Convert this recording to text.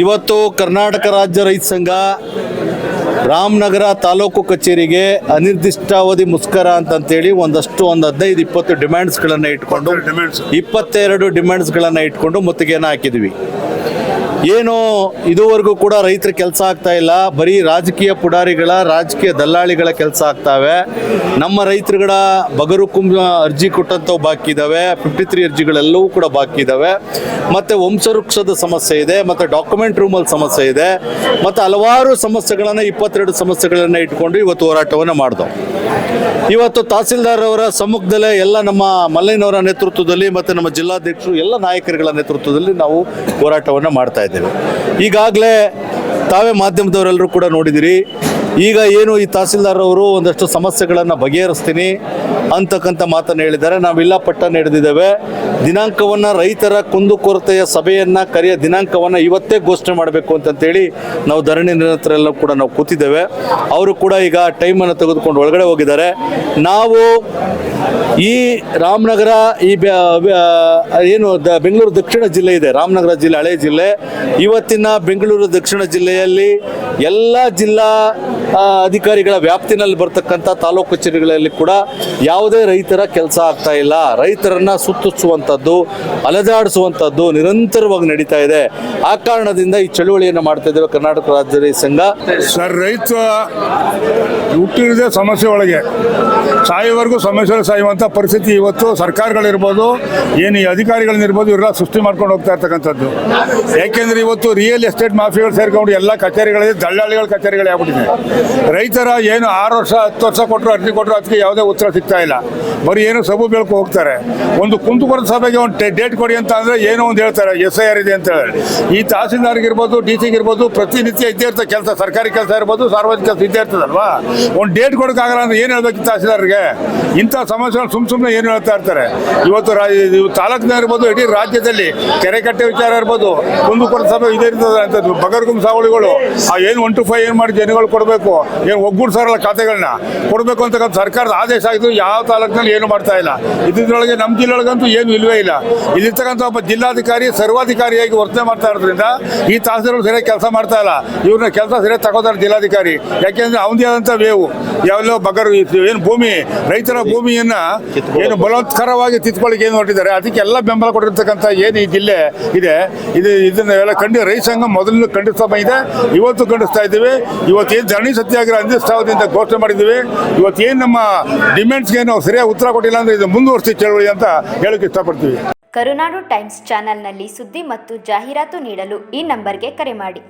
ಇವತ್ತು ಕರ್ನಾಟಕ ರಾಜ್ಯ ರೈತ ಸಂಘ ರಾಮನಗರ ತಾಲೂಕು ಕಚೇರಿಗೆ ಅನಿರ್ದಿಷ್ಟಾವಧಿ ಮುಷ್ಕರ ಅಂತೇಳಿ ಒಂದು 15-20 ಡಿಮ್ಯಾಂಡ್ಸ್ಗಳನ್ನು ಇಟ್ಕೊಂಡು 22 ಡಿಮ್ಯಾಂಡ್ಸ್ಗಳನ್ನು ಇಟ್ಕೊಂಡು ಮುತ್ತಿಗೆಯನ್ನು ಹಾಕಿದ್ವಿ. ಏನು ಇದುವರೆಗೂ ಕೂಡ ರೈತರ ಕೆಲಸ ಆಗ್ತಾ ಇಲ್ಲ, ಬರೀ ರಾಜಕೀಯ ಪುಡಾರಿಗಳ ರಾಜಕೀಯ ದಲ್ಲಾಳಿಗಳ ಕೆಲಸ ಆಗ್ತಾವೆ. ನಮ್ಮ ರೈತರುಗಳ ಬಗರುಕುಂಬ ಅರ್ಜಿ ಕೊಟ್ಟಂಥವು ಬಾಕಿ ಇದ್ದಾವೆ, 53 ಅರ್ಜಿಗಳೆಲ್ಲವೂ ಕೂಡ ಬಾಕಿ ಇದ್ದಾವೆ. ಮತ್ತು ವಂಶವೃಕ್ಷದ ಸಮಸ್ಯೆ ಇದೆ, ಮತ್ತು ಡಾಕ್ಯುಮೆಂಟ್ ರೂಮಲ್ಲಿ ಸಮಸ್ಯೆ ಇದೆ, ಮತ್ತು ಹಲವಾರು ಸಮಸ್ಯೆಗಳನ್ನು 22 ಸಮಸ್ಯೆಗಳನ್ನು ಇಟ್ಕೊಂಡು ಇವತ್ತು ಹೋರಾಟವನ್ನು ಮಾಡಿದವು. ಇವತ್ತು ತಹಸೀಲ್ದಾರ್ ಅವರ ಸಮ್ಮುಖದಲ್ಲೇ ಎಲ್ಲ ನಮ್ಮ ಮಲ್ಲಯ್ಯನವರ ನೇತೃತ್ವದಲ್ಲಿ ಮತ್ತು ನಮ್ಮ ಜಿಲ್ಲಾಧ್ಯಕ್ಷರು ಎಲ್ಲ ನಾಯಕರುಗಳ ನೇತೃತ್ವದಲ್ಲಿ ನಾವು ಹೋರಾಟವನ್ನು ಮಾಡ್ತಾ ಇದ್ದೇವೆ. ಈಗಾಗಲೇ ತಾವೇ ಮಾಧ್ಯಮದವರೆಲ್ಲರೂ ಕೂಡ ನೋಡಿದಿರಿ. ಈಗ ಏನು ಈ ತಹಸೀಲ್ದಾರ್ ಅವರು ಒಂದಷ್ಟು ಸಮಸ್ಯೆಗಳನ್ನು ಬಗೆಹರಿಸ್ತೀನಿ ಅಂತಕ್ಕಂಥ ಮಾತನ್ನು ಹೇಳಿದ್ದಾರೆ. ನಾವೆಲ್ಲ ಪಟ್ಟಣ ಹಿಡಿದಿದ್ದೇವೆ. ದಿನಾಂಕವನ್ನು ರೈತರ ಕುಂದುಕೊರತೆಯ ಸಭೆಯನ್ನು ಕರೆಯ ದಿನಾಂಕವನ್ನು ಇವತ್ತೇ ಘೋಷಣೆ ಮಾಡಬೇಕು ಅಂತಂತೇಳಿ ನಾವು ಧರಣಿ ನಿರತರೆಲ್ಲ ಕೂಡ ನಾವು ಕೂತಿದ್ದೇವೆ. ಅವರು ಕೂಡ ಈಗ ಟೈಮನ್ನು ತೆಗೆದುಕೊಂಡು ಒಳಗಡೆ ಹೋಗಿದ್ದಾರೆ. ನಾವು ಈ ರಾಮನಗರ ಈ ಏನು ಬೆಂಗಳೂರು ದಕ್ಷಿಣ ಜಿಲ್ಲೆ ಇದೆ, ರಾಮನಗರ ಜಿಲ್ಲೆ ಹಳೆ ಜಿಲ್ಲೆ, ಇವತ್ತಿನ ಬೆಂಗಳೂರು ದಕ್ಷಿಣ ಜಿಲ್ಲೆಯಲ್ಲಿ ಎಲ್ಲ ಜಿಲ್ಲಾ ಅಧಿಕಾರಿಗಳ ವ್ಯಾಪ್ತಿನಲ್ಲಿ ಬರ್ತಕ್ಕಂಥ ತಾಲೂಕು ಕಚೇರಿಗಳಲ್ಲಿ ಕೂಡ ಯಾವುದೇ ರೈತರ ಕೆಲಸ ಆಗ್ತಾ ಇಲ್ಲ. ರೈತರನ್ನ ಸುತ್ತುಸುವಂಥದ್ದು, ಅಲೆದಾಡಿಸುವಂಥದ್ದು ನಿರಂತರವಾಗಿ ನಡೀತಾ ಇದೆ. ಆ ಕಾರಣದಿಂದ ಈ ಚಳುವಳಿಯನ್ನು ಮಾಡ್ತಾ ಇದ್ದೇವೆ ಕರ್ನಾಟಕ ರಾಜ್ಯ ರೈತ ಸಂಘ. ಸರ್, ರೈತ ಹುಟ್ಟಿರದೆ ಸಮಸ್ಯೆ ಒಳಗೆ ಸಾಯುವವರೆಗೂ ಸಮಸ್ಯೆ ಸಾಯುವಂಥ ಪರಿಸ್ಥಿತಿ ಇವತ್ತು ಸರ್ಕಾರಗಳಿರ್ಬೋದು, ಏನು ಈ ಅಧಿಕಾರಿಗಳನ್ನಿರ್ಬೋದು, ಇವರೆಲ್ಲ ಸೃಷ್ಟಿ ಮಾಡ್ಕೊಂಡು ಹೋಗ್ತಾ ಇರ್ತಕ್ಕಂಥದ್ದು. ಯಾಕೆಂದ್ರೆ ಇವತ್ತು ರಿಯಲ್ ಎಸ್ಟೇಟ್ ಮಾಫಿಯಾಗಳು ಸೇರ್ಕೊಂಡು ಎಲ್ಲ ಕಚೇರಿಗಳಿಗೆ ದಳ್ಳಾಳಿಗಳ ಕಚೇರಿಗಳೇ ಆಗ್ಬಿಟ್ಟಿದೆ. ರೈತರ ಏನು 6 ವರ್ಷ 10 ವರ್ಷ ಕೊಟ್ಟರು, ಅರ್ಜಿ ಕೊಟ್ಟರು, ಅದಕ್ಕೆ ಯಾವುದೇ ಉತ್ತರ ಸಿಗ್ತಾ ಇಲ್ಲ. ಬರೀ ಏನು ಸಬು ಬೆಳಕು ಹೋಗ್ತಾರೆ. ಒಂದು ಕುಂದುಕೊರತೆ ಸಭೆಗೆ ಒಂದು ಡೇಟ್ ಕೊಡಿ ಅಂತ ಅಂದರೆ ಏನೋ ಒಂದು ಹೇಳ್ತಾರೆ, SIR ಇದೆ ಅಂತ ಹೇಳಿ. ಈ ತಹಸೀಲ್ದಾರ್ಗಿರ್ಬೋದು, DC ಗಿರ್ಬೋದು, ಪ್ರತಿನಿತ್ಯ ಇದ್ದೇ ಇರ್ತದೆ ಕೆಲಸ. ಸರ್ಕಾರಿ ಕೆಲಸ ಇರ್ಬೋದು, ಸಾರ್ವಜನಿಕ ಕೆಲಸ ಇದ್ದೇ ಇರ್ತದಲ್ವಾ. ಒಂದು ಡೇಟ್ ಕೊಡೋಕ್ಕಾಗಲ್ಲ ಅಂದ್ರೆ ಏನು ಹೇಳ್ಬೇಕು ತಹಸೀಲ್ದಾರ್ಗೆ? ಇಂಥ ಸಮಸ್ಯೆಗಳು ಸುಮ್ಮನೆ ಏನು ಹೇಳ್ತಾ ಇರ್ತಾರೆ. ಇವತ್ತು ತಾಲೂಕಿನ ಇರ್ಬೋದು, ಇಡೀ ರಾಜ್ಯದಲ್ಲಿ ಕೆರೆ ಕಟ್ಟೆ ವಿಚಾರ ಇರ್ಬೋದು, ಕುಂದುಕೊರತೆ ಸಭೆ ಇದೇ ಇರ್ತದೆ ಅಂತದ್ದು. ಬಗರ್ಗುಂಬ ಸಾವಳಿಗಳು ಏನು 1 to 5 ಏನು ಮಾಡಿ ಜನಗಳು ಕೊಡಬೇಕು, ಏನು ಒಗ್ಗೂಡ್ಸಾರಲ್ಲ ಖಾತೆಗಳನ್ನ ಕೊಡಬೇಕು ಅಂತಕ್ಕಂಥ ಸರ್ಕಾರದ ಆದೇಶ ಆಗಿದ್ದು ಯಾವ ತಾಲೂಕಿನಲ್ಲಿ ಏನು ಮಾಡ್ತಾ ಇಲ್ಲ. ಇದ್ರೊಳಗೆ ನಮ್ಮ ಜಿಲ್ಲೆಯೊಳಗಂತೂ ಏನು ಇಲ್ವೇ ಇಲ್ಲ. ಇಲ್ಲಿರ್ತಕ್ಕಂಥ ಒಬ್ಬ ಜಿಲ್ಲಾಧಿಕಾರಿ ಸರ್ವಾಧಿಕಾರಿಯಾಗಿ ವರ್ತನೆ ಮಾಡ್ತಾ ಇರೋದ್ರಿಂದ ಈ ತಹಸೀಲ್ದಾರ್ ಸರಿಯಾಗಿ ಕೆಲಸ ಮಾಡ್ತಾ ಇಲ್ಲ. ಇವ್ರನ್ನ ಕೆಲಸ ಸರಿಯಾಗಿ ತಗೋತಾರೆ ಜಿಲ್ಲಾಧಿಕಾರಿ. ಯಾಕೆಂದ್ರೆ ಅವನದೇ ಆದಂಥ ವೇವು ಯಾವೆಲ್ಲೋ ಏನು ಭೂಮಿ, ರೈತರ ಭೂಮಿಯನ್ನ ಏನು ಬಲವತ್ಕರವಾಗಿ ತಿತ್ಕೊಳ್ಳಿಕ್ಕೆ ಏನು ಹೊರಟಿದ್ದಾರೆ, ಅದಕ್ಕೆಲ್ಲ ಬೆಂಬಲ ಕೊಟ್ಟಿರ್ತಕ್ಕಂಥ ಏನು ಈ ಜಿಲ್ಲೆ ಇದೆ, ಇದನ್ನೆಲ್ಲ ರೈತ ಸಂಘ ಮೊದಲು ಖಂಡಿಸ್ತಾ ಬಂದಿದೆ, ಇವತ್ತು ಖಂಡಿಸ್ತಾ ಇದ್ದೀವಿ. ಇವತ್ತೇನು ಧರಣಿ ಸತ್ಯಾಗ್ರಹ ಅನಿರ್ದಿಷ್ಟಾವಧಿಯಿಂದ ಘೋಷಣೆ ಮಾಡಿದ್ದೀವಿ. ಇವತ್ತೇನು ನಮ್ಮ ಡಿಮ್ಯಾಂಡ್ಸ್ಗೆ ನಾವು ಸರಿಯಾಗಿ ಉತ್ತರ ಕೊಟ್ಟಿಲ್ಲ ಅಂದರೆ ಇದು ಮುಂದುವರಿಸಿ ಚಳವಳಿ ಅಂತ ಹೇಳಕ್ಕೆ ಇಷ್ಟಪಡ್ತೀವಿ. ಕರುನಾಡು ಟೈಮ್ಸ್ ಚಾನೆಲ್ನಲ್ಲಿ ಸುದ್ದಿ ಮತ್ತು ಜಾಹೀರಾತು ನೀಡಲು ಈ ನಂಬರ್ಗೆ ಕರೆ ಮಾಡಿ.